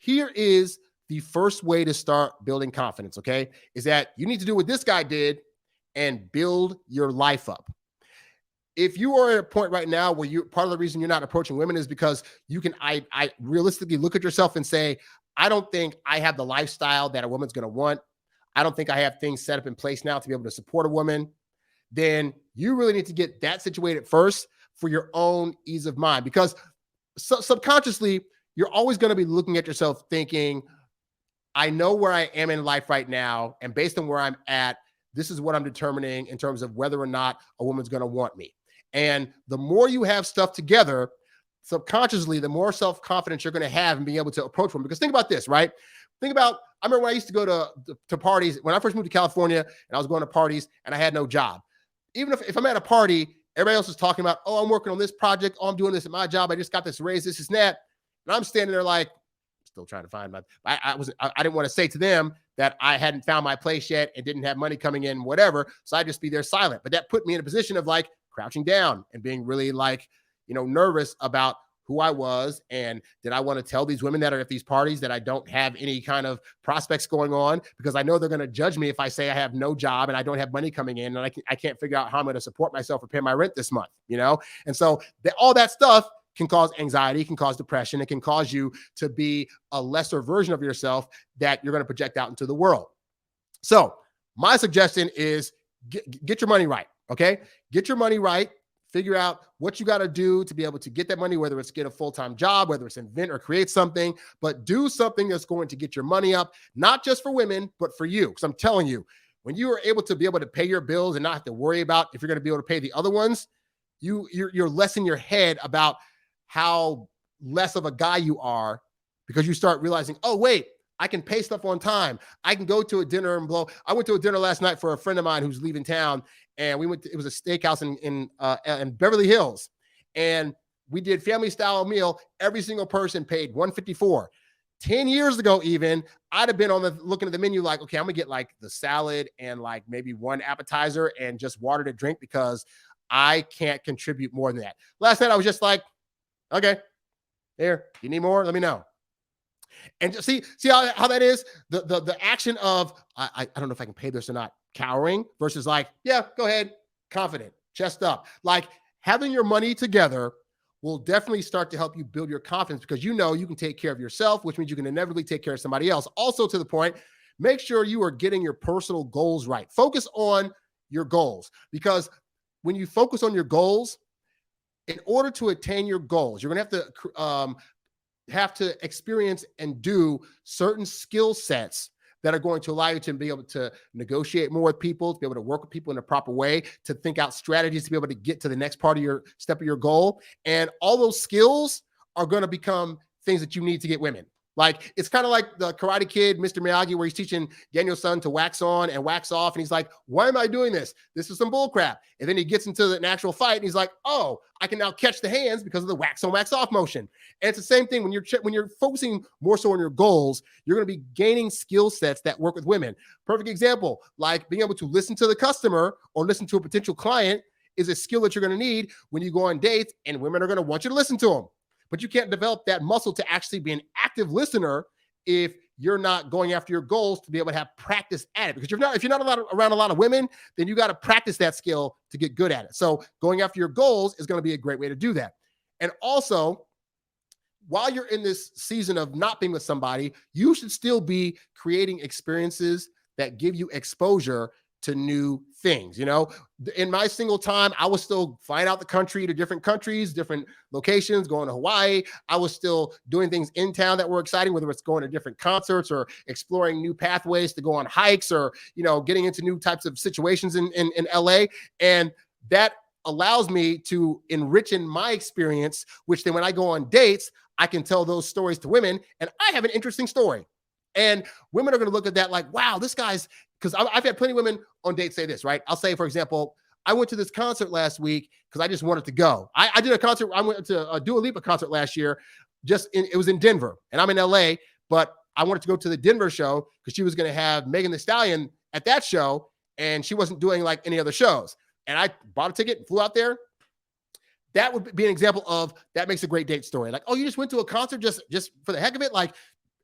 here is the first way to start building confidence, okay, is that you need to do what this guy did and build your life up. If you are at a point right now where you part of the reason you're not approaching women is because you can I realistically look at yourself and say, I don't think I have the lifestyle that a woman's going to want. I don't think I have things set up in place now to be able to support a woman. Then you really need to get that situated first for your own ease of mind, because subconsciously you're always going to be looking at yourself thinking, I know where I am in life right now, and based on where I'm at, this is what I'm determining in terms of whether or not a woman's going to want me. And the more you have stuff together, subconsciously, the more self-confidence you're going to have in being able to approach women. Because think about this, right? Think about, I remember when I used to go to parties, when I first moved to California and I was going to parties and I had no job. Even if I'm at a party, everybody else is talking about, oh, I'm working on this project. Oh, I'm doing this at my job. I just got this raise, this and that. And I'm standing there like, still trying to find I didn't want to say to them that I hadn't found my place yet and didn't have money coming in, whatever. So I'd just be there silent. But that put me in a position of like crouching down and being really like, nervous about who I was. And did I want to tell these women that are at these parties that I don't have any kind of prospects going on, because I know they're going to judge me if I say I have no job and I don't have money coming in and I can't figure out how I'm going to support myself or pay my rent this month, And so all that stuff can cause anxiety, can cause depression. It can cause you to be a lesser version of yourself that you're going to project out into the world. So my suggestion is get your money right. Okay. Get your money right. Figure out what you got to do to be able to get that money, whether it's get a full-time job, whether it's invent or create something, but do something that's going to get your money up, not just for women, but for you. Because I'm telling you, when you are able to pay your bills and not have to worry about if you're going to be able to pay the other ones, you're less in your head about how less of a guy you are, because you start realizing, oh, wait, I can pay stuff on time. I can go to a dinner and blow. I went to a dinner last night for a friend of mine who's leaving town, and it was a steakhouse in Beverly Hills, and we did family style meal. Every single person paid $154. 10 years ago, even, I'd have been looking at the menu like, okay, I'm gonna get like the salad and like maybe one appetizer and just water to drink because I can't contribute more than that. Last night I was just like, okay, here, you need more? Let me know. And just see how that is? The action of, I don't know if I can pay this or not, cowering versus like, yeah, go ahead, confident, chest up. Like having your money together will definitely start to help you build your confidence, because you can take care of yourself, which means you can inevitably take care of somebody else. Also, to the point, make sure you are getting your personal goals right. Focus on your goals, because when you focus on your goals, in order to attain your goals, you're going to have to experience and do certain skill sets that are going to allow you to be able to negotiate more with people, to be able to work with people in a proper way, to think out strategies to be able to get to the next part of your step of your goal. And all those skills are going to become things that you need to get women. Like, it's kind of like the Karate Kid, Mr. Miyagi, where he's teaching Daniel's son to wax on and wax off. And he's like, why am I doing this? This is some bull crap. And then he gets into the natural fight and he's like, oh, I can now catch the hands because of the wax on, wax off motion. And it's the same thing when you're focusing more so on your goals, you're going to be gaining skill sets that work with women. Perfect example, like being able to listen to the customer or listen to a potential client is a skill that you're going to need when you go on dates, and women are going to want you to listen to them. But you can't develop that muscle to actually be an active listener if you're not going after your goals to be able to have practice at it. Because if you're not around a lot of women, then you got to practice that skill to get good at it. So going after your goals is going to be a great way to do that. And also, while you're in this season of not being with somebody, you should still be creating experiences that give you exposure to new things. In my single time, I was still flying out the country to different countries, different locations, going to Hawaii. I was still doing things in town that were exciting, whether it's going to different concerts or exploring new pathways to go on hikes or, getting into new types of situations in LA. And that allows me to enrich in my experience, which then when I go on dates, I can tell those stories to women, and I have an interesting story. And women are going to look at that like, wow, this guy's, because I've had plenty of women on dates say this, right? I'll say, for example, I went to this concert last week because I just wanted to go. I did a concert. I went to a Dua Lipa concert last year. It was in Denver, and I'm in LA, but I wanted to go to the Denver show because she was going to have Megan Thee Stallion at that show, and she wasn't doing like any other shows. And I bought a ticket and flew out there. That would be an example of that makes a great date story. Like, oh, you just went to a concert just for the heck of it? Like,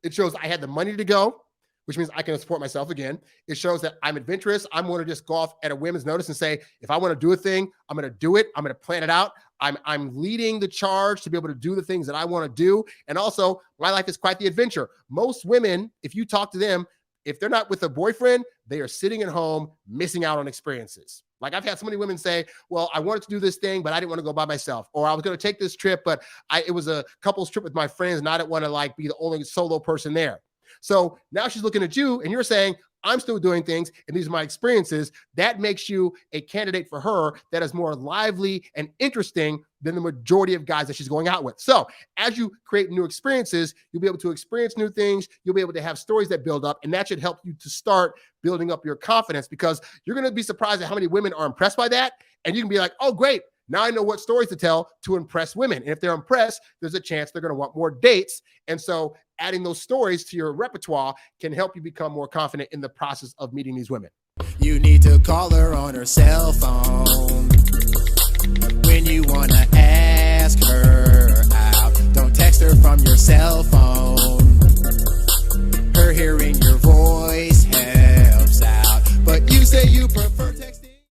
It shows I had the money to go, which means I can support myself again. It shows that I'm adventurous. I'm going to just go off at a whim's notice and say, if I want to do a thing, I'm going to do it. I'm going to plan it out. I'm leading the charge to be able to do the things that I want to do. And also, my life is quite the adventure. Most women, if you talk to them, if they're not with a boyfriend, they are sitting at home, missing out on experiences. Like I've had so many women say, well, I wanted to do this thing, but I didn't want to go by myself. Or I was going to take this trip, but it was a couple's trip with my friends, and I didn't want to like be the only solo person there. So now she's looking at you and you're saying, I'm still doing things and these are my experiences. That makes you a candidate for her that is more lively and interesting than the majority of guys that she's going out with. So as you create new experiences, you'll be able to experience new things. You'll be able to have stories that build up, and that should help you to start building up your confidence, because you're going to be surprised at how many women are impressed by that. And you can be like, oh, great. Now I know what stories to tell to impress women. And if they're impressed, there's a chance they're going to want more dates. And so adding those stories to your repertoire can help you become more confident in the process of meeting these women. You need to call her on her cell phone when you want to ask.